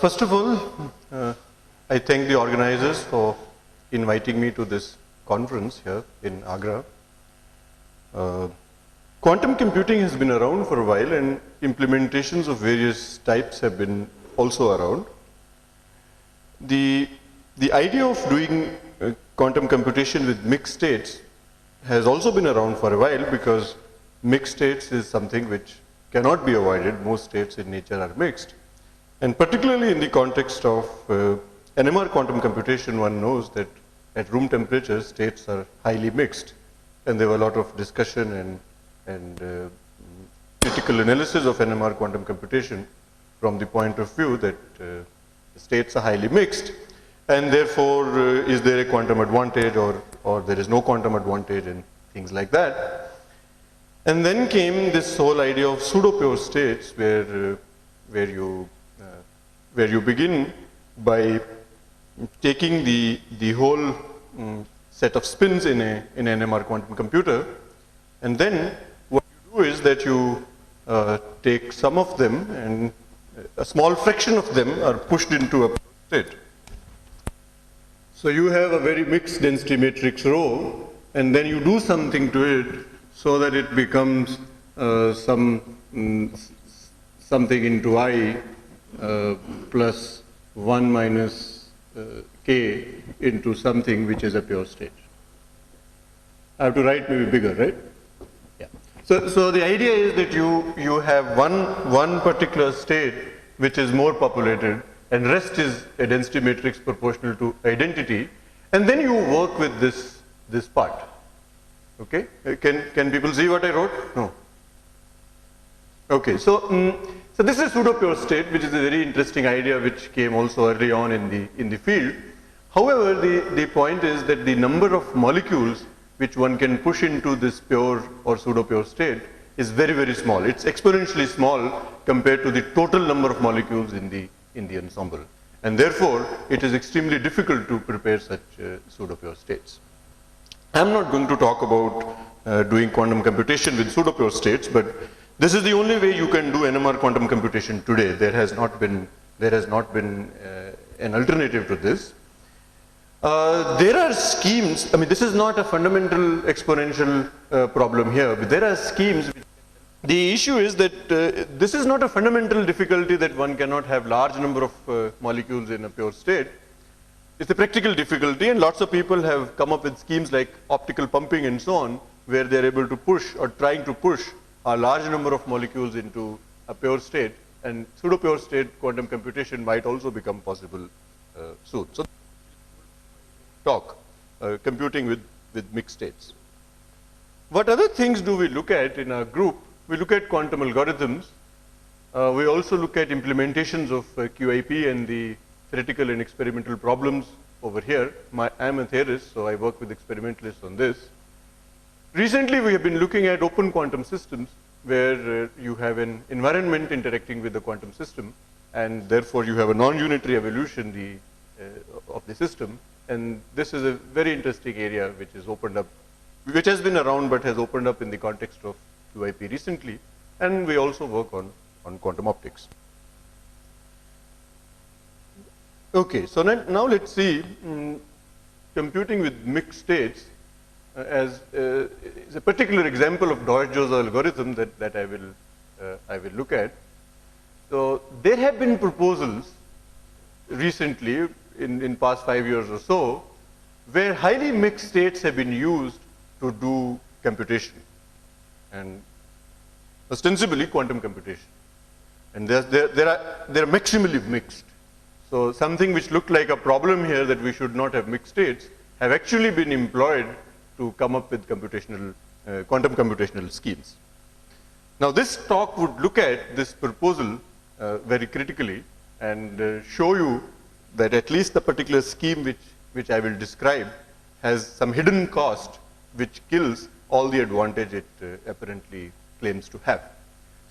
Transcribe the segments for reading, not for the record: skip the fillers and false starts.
First of all, I thank the organizers for inviting me to this conference here in Agra. Quantum computing has been around for a while, and implementations of various types have been also around. The idea of doing quantum computation with mixed states has also been around for a while, because mixed states is something which cannot be avoided. Most states in nature are mixed. And particularly in the context of NMR quantum computation, one knows that at room temperature, states are highly mixed. And there were a lot of discussion and critical analysis of NMR quantum computation from the point of view that the states are highly mixed. And therefore, is there a quantum advantage, or there is no quantum advantage, and things like that. And then came this whole idea of pseudo-pure states, where you begin by taking the whole set of spins in an NMR quantum computer, and then what you do is that you take some of them, and a small fraction of them are pushed into a state. So you have a very mixed density matrix rho, and then you do something to it so that it becomes something into I plus 1 minus k into something which is a pure state. I have to write maybe bigger, right? Yeah. So the idea is that you have one particular state which is more populated, and rest is a density matrix proportional to identity, and then you work with this part. Okay? Can people see what I wrote? No. Okay. So this is pseudo-pure state, which is a very interesting idea which came also early on in the field. However, the point is that the number of molecules which one can push into this pure or pseudo-pure state is very, very small. It's exponentially small compared to the total number of molecules in the ensemble. And therefore, it is extremely difficult to prepare such pseudo-pure states. I'm not going to talk about doing quantum computation with pseudo-pure states, but this is the only way you can do NMR quantum computation today. There has not been an alternative to this. There are schemes. I mean, this is not a fundamental exponential problem here, but there are schemes. The issue is that this is not a fundamental difficulty that one cannot have large number of molecules in a pure state. It's a practical difficulty, and lots of people have come up with schemes like optical pumping and so on, where they're able to push or trying to push a large number of molecules into a pure state, and pseudo-pure state quantum computation might also become possible soon. So, computing with mixed states. What other things do we look at in our group? We look at quantum algorithms. We also look at implementations of QIP and the theoretical and experimental problems over here. I'm a theorist, so I work with experimentalists on this. Recently, we have been looking at open quantum systems, where you have an environment interacting with the quantum system, and therefore you have a non-unitary evolution of the system. And this is a very interesting area which is opened up, which has been around but has opened up in the context of QIP recently. And we also work on quantum optics. Okay, so now let's see computing with mixed states as is a particular example of Deutsch-Jozsa algorithm that I will look at. So there have been proposals recently in past 5 years or so, where highly mixed states have been used to do computation, and ostensibly quantum computation. And they're maximally mixed. So something which looked like a problem here, that we should not have mixed states, have actually been employed to come up with quantum computational schemes. Now this talk would look at this proposal very critically, and show you that at least the particular scheme which I will describe has some hidden cost which kills all the advantage it apparently claims to have.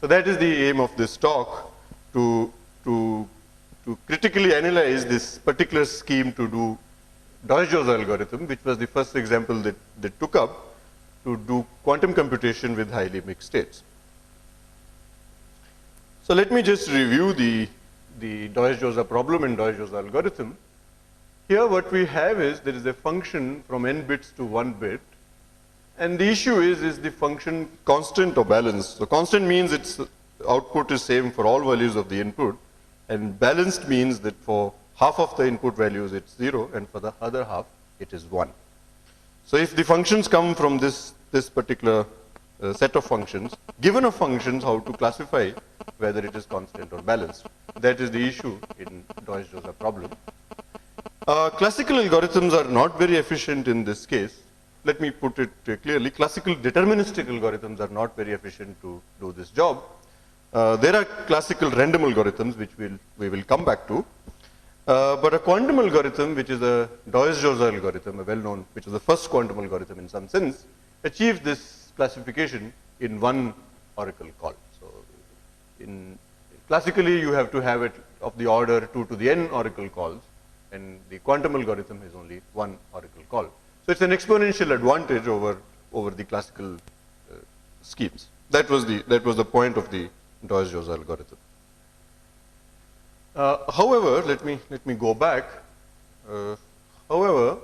So that is the aim of this talk, to critically analyze this particular scheme to do Dojos algorithm, which was the first example that they took up to do quantum computation with highly mixed states. So let me just review the Dojos problem and Dojos algorithm. Here what we have is there is a function from n bits to 1 bit, and the issue is the function constant or balanced? So constant means its output is same for all values of the input, and balanced means that for half of the input values it's 0 and for the other half it is 1. So if the functions come from this particular set of functions, given a functions, how to classify whether it is constant or balanced? That is the issue in Dojos problem. Classical algorithms are not very efficient in this case. Let me put it clearly. Classical deterministic algorithms are not very efficient to do this job. There are classical random algorithms which we will come back to. But a quantum algorithm, which is a Dojos algorithm, a well-known, which is the first quantum algorithm in some sense, achieves this classification in one oracle call. So classically you have to have it of the order 2 to the n oracle calls, and the quantum algorithm is only one oracle call. So it's an exponential advantage over the classical schemes. That was the point of the Dojos algorithm. However, let me go back. However,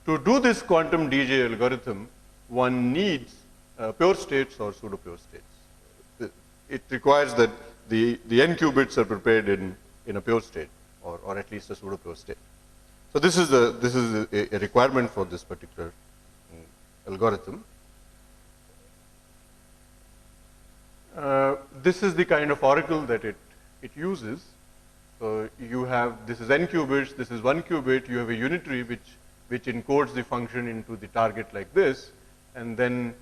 to do this quantum DJ algorithm, one needs pure states or pseudo pure states. It requires that the n qubits are prepared in a pure state, or at least a pseudo pure state. So this is a requirement for this particular algorithm. This is the kind of oracle that it uses. So you have, this is n qubits, this is 1 qubit, you have a unitary which encodes the function into the target like this, and then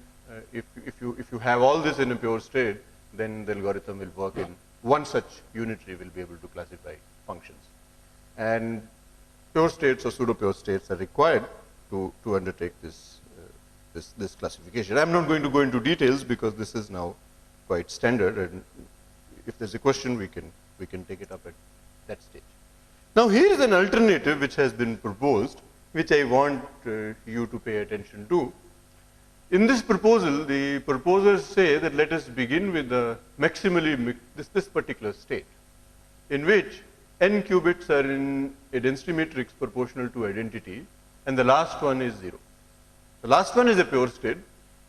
if you have all this in a pure state, then the algorithm will work in one such unitary will be able to classify functions. And pure states or pseudo pure states are required to undertake this classification. I'm not going to go into details because this is now quite standard, and if there's a question we can take it up at that stage. Now here is an alternative which has been proposed, which I want you to pay attention to. In this proposal, the proposers say that let us begin with the maximally mixed, this particular state, in which n qubits are in a density matrix proportional to identity, and the last one is 0. The last one is a pure state.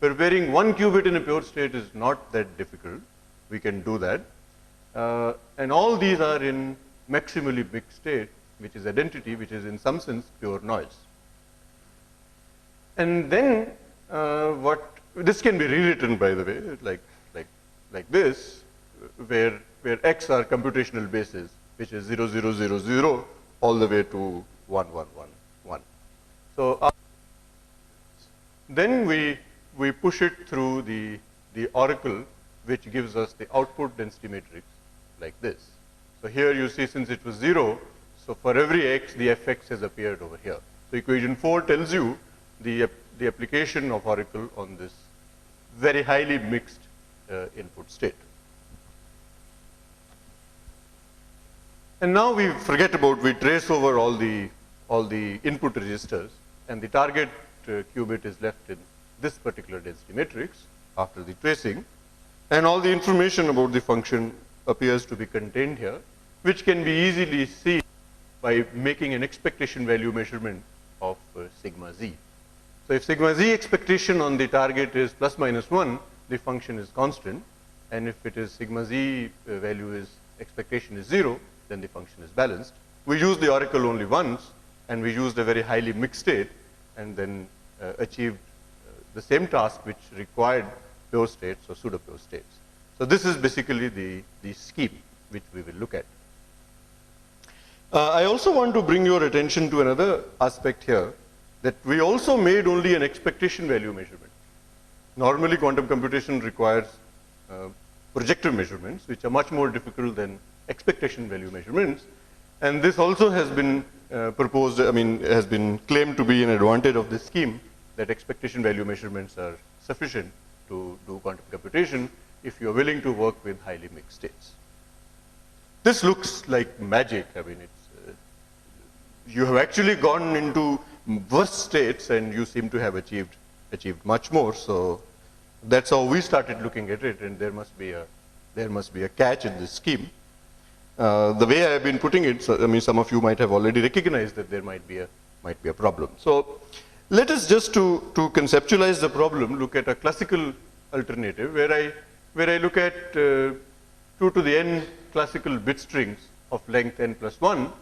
Preparing 1 qubit in a pure state is not that difficult. We can do that. And all these are in maximally mixed state, which is identity, which is in some sense pure noise. And then this can be rewritten, by the way, like this, where x are computational bases, which is 0, 0, 0, 0, all the way to 1, 1, 1, 1. So then we push it through the oracle, which gives us the output density matrix like this. So here you see, since it was 0, so for every x, the fx has appeared over here. So equation 4 tells you the application of oracle on this very highly mixed input state. And now we trace over all the input registers, and the target qubit is left in this particular density matrix after the tracing, and all the information about the function appears to be contained here, which can be easily seen by making an expectation value measurement of sigma z. So if sigma z expectation on the target is plus minus 1, the function is constant, and if it is sigma z value is expectation is 0, then the function is balanced. We used the oracle only once, and we used a very highly mixed state, and then achieved the same task which required pure states or pseudo pure states. So this is basically the scheme which we will look at. I also want to bring your attention to another aspect here, that we also made only an expectation value measurement. Normally quantum computation requires projective measurements, which are much more difficult than expectation value measurements, and this also has been proposed, has been claimed to be an advantage of this scheme, that expectation value measurements are sufficient to do quantum computation if you are willing to work with highly mixed states. this looks like magic. I mean, you have actually gone into worse states and you seem to have achieved much more. So that's how we started looking at it, and there must be a catch in this scheme. The way I have been putting it, so, I mean, some of you might have already recognized that there might be a problem. So let us just to conceptualize the problem, look at a classical alternative where I look at 2 to the n classical bit strings of length n plus 1,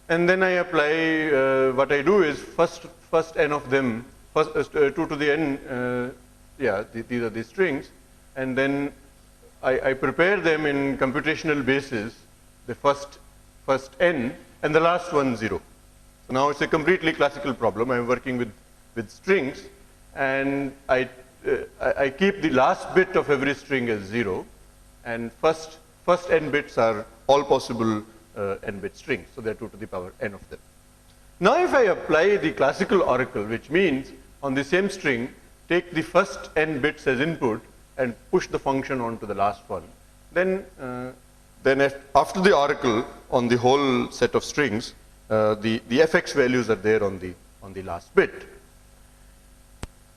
and then I apply, what I do is first n of them, 2 to the n, these are the strings, and then I prepare them in computational basis, the first n, and the last one 0. So now it's a completely classical problem. I'm working with strings, and I keep the last bit of every string as 0, and first n bits are all possible n-bit strings, so there are 2 to the power n of them. Now if I apply the classical oracle, which means on the same string, take the first n bits as input and push the function onto the last one, then after the oracle on the whole set of strings, the fx values are there on the last bit.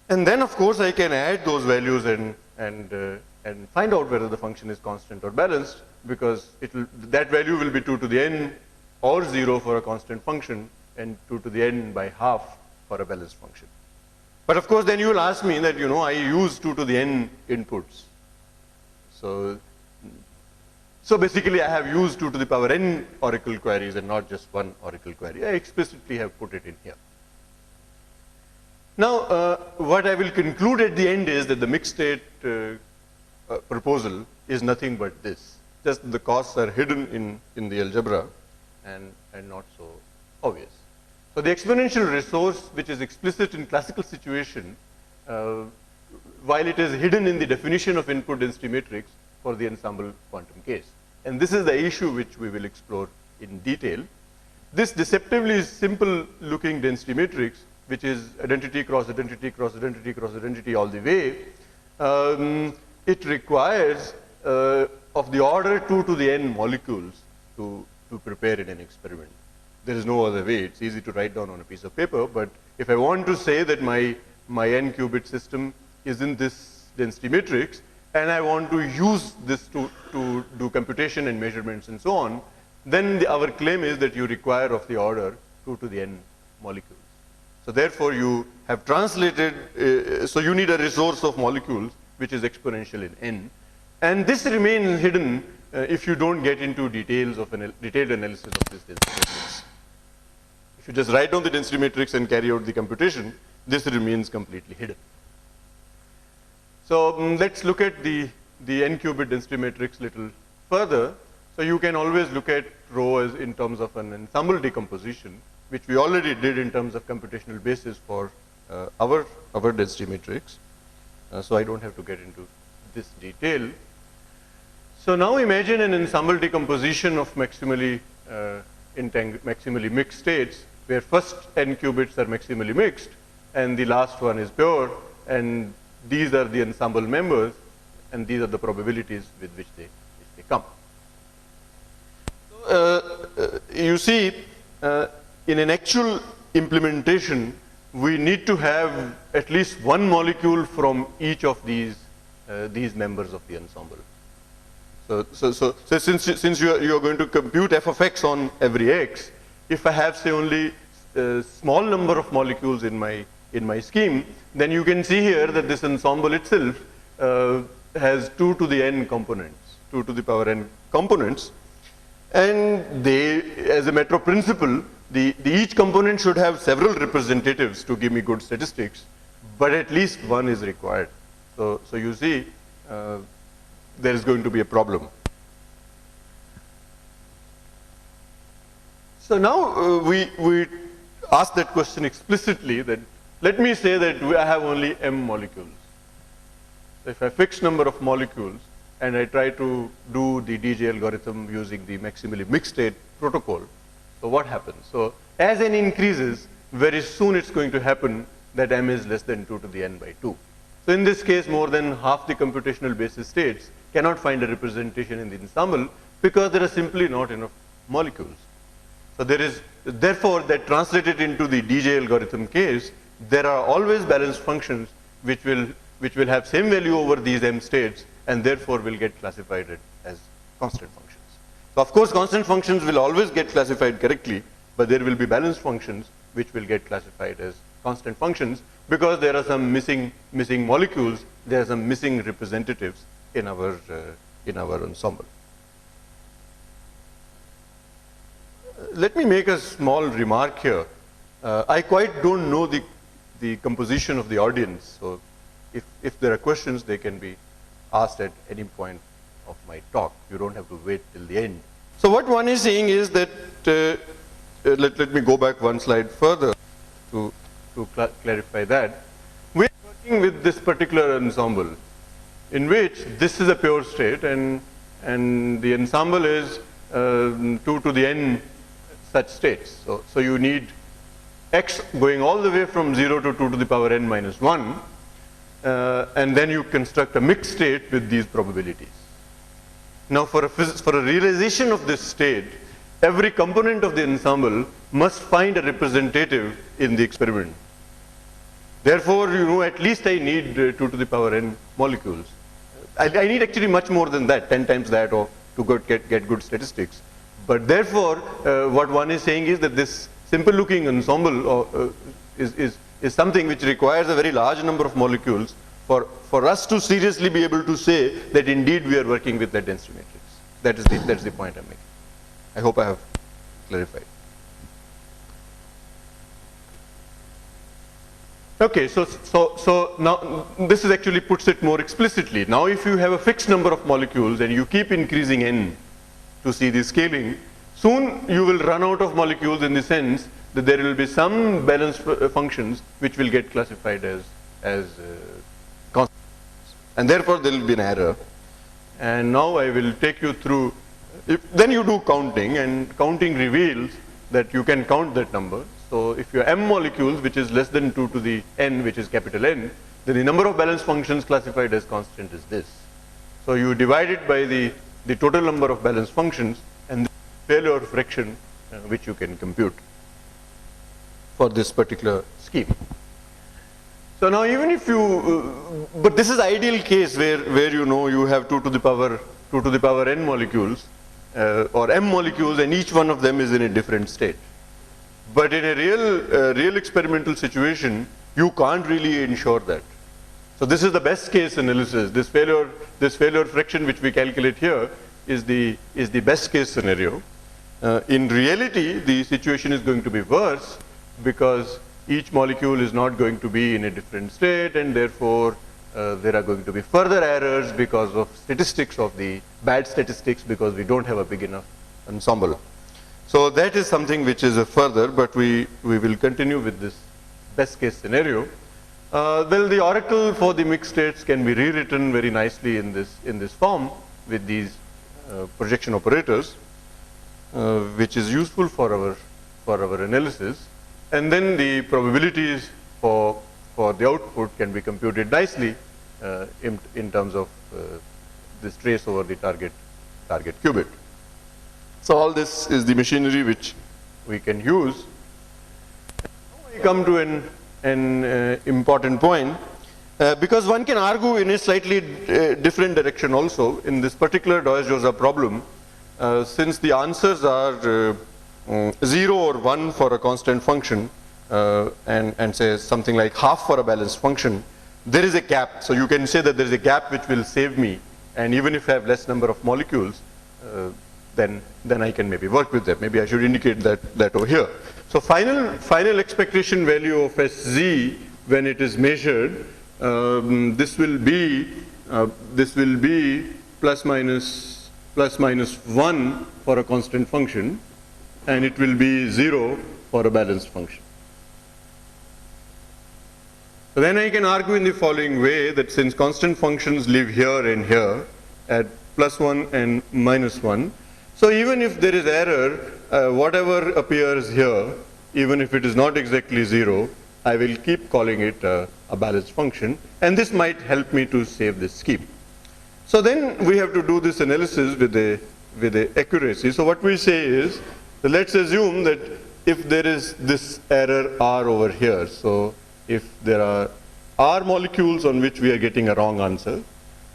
And then of course I can add those values and find out whether the function is constant or balanced, because that value will be 2 to the n or 0 for a constant function, and 2 to the n by half for a balanced function. But of course then you will ask me that, you know, I use 2 to the n inputs. So basically I have used 2 to the power n oracle queries and not just one oracle query. I explicitly have put it in here. Now what I will conclude at the end is that the mixed state proposal is nothing but this. Just the costs are hidden in the algebra and not so obvious. So the exponential resource, which is explicit in classical situation, while it is hidden in the definition of input density matrix for the ensemble quantum case. And this is the issue which we will explore in detail. This deceptively simple looking density matrix, which is identity cross identity cross identity cross identity all the way, it requires of the order 2 to the n molecules to prepare in an experiment. There is no other way. It's easy to write down on a piece of paper, but if I want to say that my n qubit system is in this density matrix, and I want to use this to do computation and measurements and so on, then our claim is that you require of the order 2 to the n molecules. So therefore you have translated, so you need a resource of molecules which is exponential in n. And this remains hidden if you don't get into details of detailed analysis of this density matrix. If you just write down the density matrix and carry out the computation, this remains completely hidden. So let's look at the n qubit density matrix little further. So you can always look at rho as in terms of an ensemble decomposition, which we already did in terms of computational basis for our density matrix. So I don't have to get into this detail. So now imagine an ensemble decomposition of maximally mixed states, where first n qubits are maximally mixed and the last one is pure, and these are the ensemble members, and these are the probabilities with which they come. You see, in an actual implementation, we need to have at least one molecule from each of these members of the ensemble. So since you are going to compute f of x on every x, if I have say only a small number of molecules in my scheme, then you can see here that this ensemble itself has 2 to the n components, 2 to the power n components, and they, as a matter of principle, each component should have several representatives to give me good statistics, but at least one is required. So you see, there is going to be a problem. So now we ask that question explicitly, that let me say that I have only m molecules. So if I fix number of molecules and I try to do the DJ algorithm using the maximally mixed state protocol, so what happens? So as n increases, very soon it's going to happen that m is less than 2 to the n by 2. So in this case, more than half the computational basis states cannot find a representation in the ensemble, because there are simply not enough molecules. So there is, therefore, that translated into the DJ algorithm case, there are always balanced functions which will have same value over these m states, and therefore will get classified as constant functions. So of course, constant functions will always get classified correctly, but there will be balanced functions which will get classified as constant functions because there are some missing molecules, there are some missing representatives in our ensemble. Let me make a small remark here. I quite don't know the composition of the audience, so if there are questions, they can be asked at any point of my talk. You don't have to wait till the end. So what one is saying is that, let me go back one slide further to clarify that. We are working with this particular ensemble in which this is a pure state and the ensemble is 2 to the n such states. So you need x going all the way from 0 to 2 to the power n minus 1, and then you construct a mixed state with these probabilities. Now for a realization of this state, every component of the ensemble must find a representative in the experiment. Therefore, at least I need 2 to the power n molecules. I need actually much more than that, 10 times that, or to get good statistics. But therefore, what one is saying is that this simple looking ensemble is something which requires a very large number of molecules for us to seriously be able to say that indeed we are working with that density matrix. That's the point I'm making. I hope I have clarified. Okay, so now this is actually puts it more explicitly. Now if you have a fixed number of molecules and you keep increasing n to see the scaling, soon you will run out of molecules in the sense that there will be some balanced functions which will get classified as constant, and therefore there will be an error. And now I will take you through, then you do counting, and counting reveals that you can count that number. So if you have m molecules which is less than 2 to the n, which is capital N, then the number of balanced functions classified as constant is this. So you divide it by the total number of balanced functions and the failure fraction which you can compute for this particular scheme. So now even if you, but this is ideal case where you have 2 to the power n molecules or m molecules, and each one of them is in a different state. But in a real experimental situation, you can't really ensure that. So this is the best case analysis. This failure fraction which we calculate here is the best case scenario. In reality, the situation is going to be worse because each molecule is not going to be in a different state, and therefore there are going to be further errors because of statistics of the bad statistics, because we don't have a big enough ensemble. So that is something which is a further, but we will continue with this best case scenario. Well, the oracle for the mixed states can be rewritten very nicely in this form with these projection operators, which is useful for our analysis. And then the probabilities for the output can be computed nicely in terms of this trace over the target qubit. So all this is the machinery which we can use. Now I come to an important point, because one can argue in a slightly different direction also. In this particular Deuze-Jozsa problem, since the answers are 0 or 1 for a constant function and say something like half for a balanced function, there is a gap. So you can say that there is a gap which will save me, and even if I have less number of molecules, then I can maybe work with that. Maybe I should indicate that over here. So final expectation value of SZ when it is measured, this will be plus minus 1 for a constant function, and it will be 0 for a balanced function. So then I can argue in the following way that since constant functions live here and here at plus 1 and minus 1, so even if there is error, whatever appears here, even if it is not exactly 0, I will keep calling it a balanced function, and this might help me to save this scheme. So then we have to do this analysis with with a accuracy. So what we say is, let's assume that if there is this error R over here, so if there are R molecules on which we are getting a wrong answer,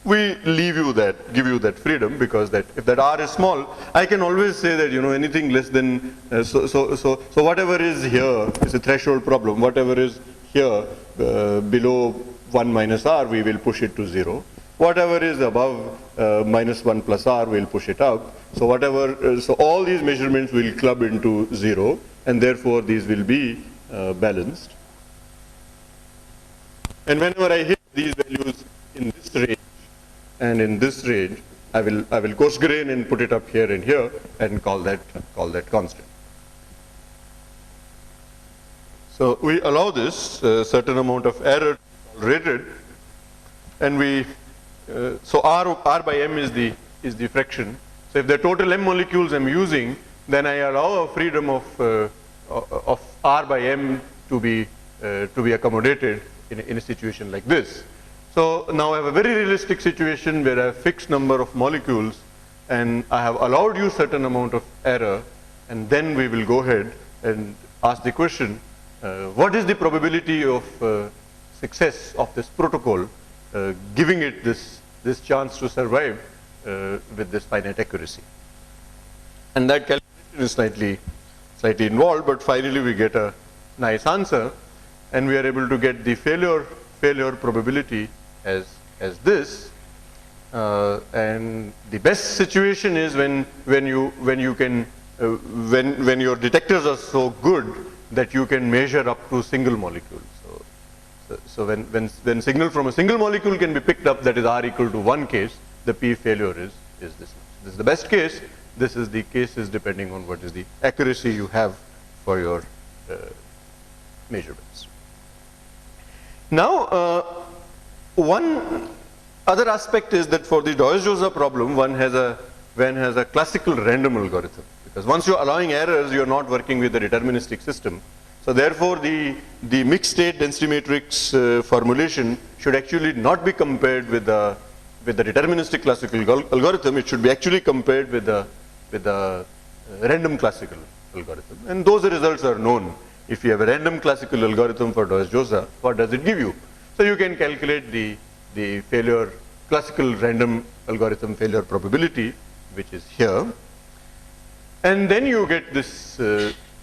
we leave you that, give you that freedom, because that if that R is small, I can always say that, you know, anything less than, so whatever is here is a threshold problem. Whatever is here below 1 minus R, we will push it to 0. Whatever is above minus 1 plus R, we'll push it up. So whatever, so all these measurements will club into 0, and therefore these will be balanced. And whenever I hit these values in this range and in this range, I will coarse grain and put it up here and here and call that constant. So we allow this certain amount of error tolerated, and we so R by M is the fraction. So if the total M molecules I'm using, then I allow a freedom of R by M to be accommodated in a situation like this. So now I have a very realistic situation where I have a fixed number of molecules, and I have allowed you certain amount of error, and then we will go ahead and ask the question, what is the probability of success of this protocol, giving it this chance to survive with this finite accuracy? And that calculation is slightly involved, but finally we get a nice answer, and we are able to get the failure probability as this. And the best situation is when your detectors are so good that you can measure up to single molecules. So when signal from a single molecule can be picked up, that is R equal to 1 case, the P failure is this much. This is the best case. This is the cases depending on what is the accuracy you have for your measurements. Now, one other aspect is that for the Deuze-Jozsa problem, one has a classical random algorithm, because once you're allowing errors, you're not working with a deterministic system. So therefore, the mixed state density matrix formulation should actually not be compared with the deterministic classical algorithm. It should be actually compared with the random classical algorithm. And those results are known. If you have a random classical algorithm for Deuze-Jozsa, what does it give you? So you can calculate the failure, classical random algorithm failure probability, which is here. And then you get this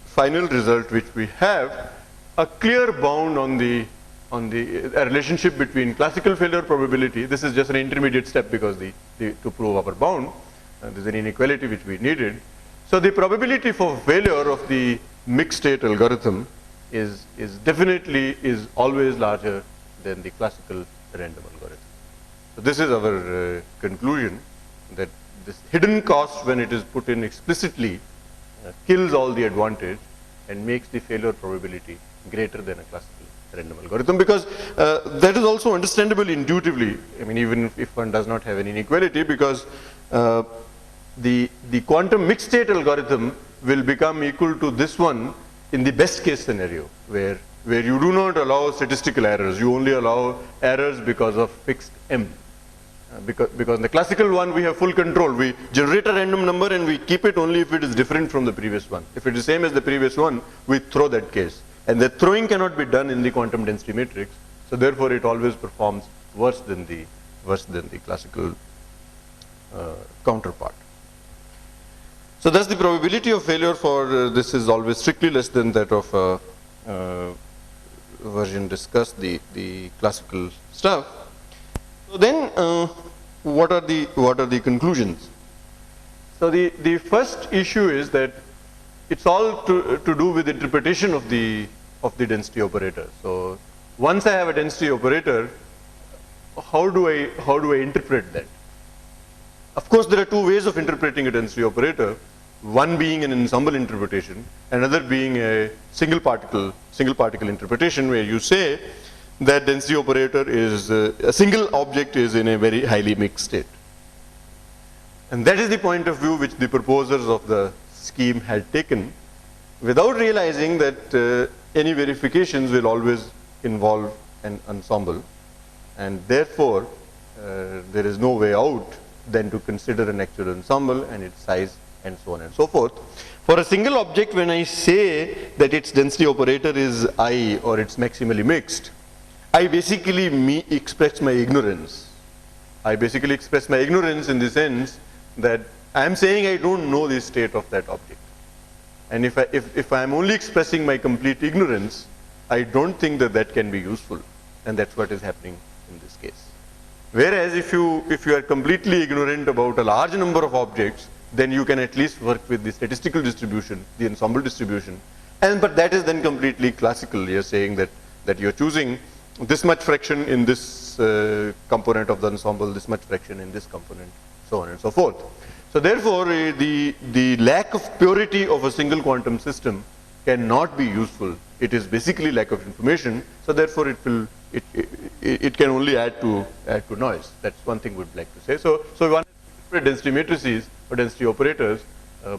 final result, which we have a clear bound on the relationship between classical failure probability. This is just an intermediate step, because to prove our bound, there's an inequality which we needed. So the probability for failure of the mixed state algorithm is definitely always larger than the classical random algorithm. So this is our conclusion, that this hidden cost, when it is put in explicitly, kills all the advantage and makes the failure probability greater than a classical random algorithm, because that is also understandable intuitively. I mean, even if one does not have an inequality, because the quantum mixed state algorithm will become equal to this one in the best case scenario, where you do not allow statistical errors. You only allow errors because of fixed M. Because in the classical one, we have full control. We generate a random number and we keep it only if it is different from the previous one. If it is same as the previous one, we throw that case. And the throwing cannot be done in the quantum density matrix. So therefore, it always performs worse than the classical counterpart. So thus the probability of failure for this is always strictly less than that of version discussed, the classical stuff. So then, what are the conclusions? So the first issue is that it's all to do with interpretation of the density operator. So once I have a density operator, how do I interpret that? Of course, there are two ways of interpreting a density operator. One being an ensemble interpretation, another being a single particle interpretation, where you say that density operator is a single object is in a very highly mixed state. And that is the point of view which the proposers of the scheme had taken, without realizing that any verifications will always involve an ensemble, and therefore there is no way out than to consider an actual ensemble and its size and so on and so forth. For a single object, when I say that its density operator is I or it's maximally mixed, I basically express my ignorance. I basically express my ignorance in the sense that I am saying I don't know the state of that object. And if I am only expressing my complete ignorance, I don't think that that can be useful. And that's what is happening in this case. Whereas if you are completely ignorant about a large number of objects, then you can at least work with the statistical distribution, the ensemble distribution. But that is then completely classical. You're saying that you're choosing this much fraction in this component of the ensemble, this much fraction in this component, so on and so forth. So therefore, the lack of purity of a single quantum system cannot be useful. It is basically lack of information. So therefore, it can only add to noise. That's one thing we'd like to say. So we want to interpret density matrices or density operators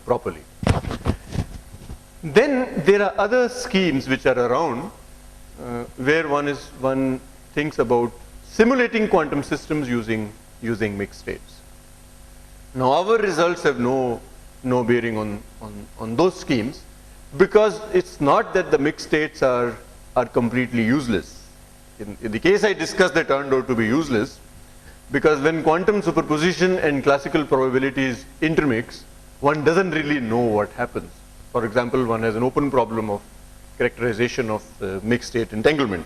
properly. Then there are other schemes which are around where one thinks about simulating quantum systems using mixed states. Now our results have no bearing on those schemes, because it's not that the mixed states are completely useless. In the case I discussed, they turned out to be useless, because when quantum superposition and classical probabilities intermix, one doesn't really know what happens. For example, one has an open problem of characterization of mixed state entanglement.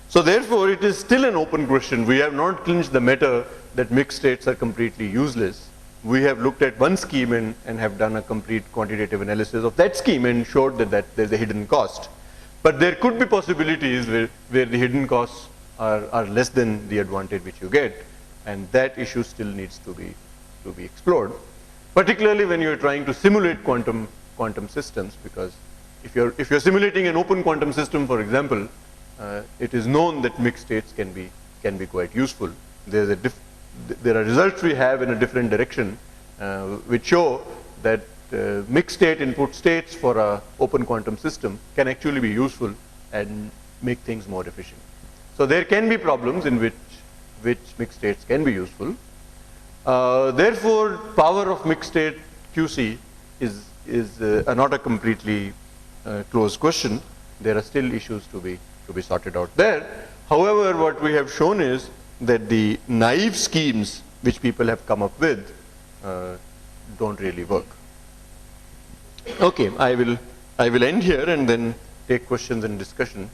So therefore, it is still an open question. We have not clinched the matter that mixed states are completely useless. We have looked at one scheme and have done a complete quantitative analysis of that scheme and showed that there's a hidden cost. But there could be possibilities where the hidden costs are less than the advantage which you get, and that issue still needs to be explored, particularly when you're trying to simulate quantum systems, because if you're simulating an open quantum system, for example, it is known that mixed states can be quite useful. There are results we have in a different direction which show that mixed state input states for an open quantum system can actually be useful and make things more efficient. So there can be problems in which mixed states can be useful. Therefore, power of mixed state QC is not a completely closed question. There are still issues to be sorted out there. However, what we have shown is that the naive schemes which people have come up with don't really work. Okay, I will end here and then take questions and discussion.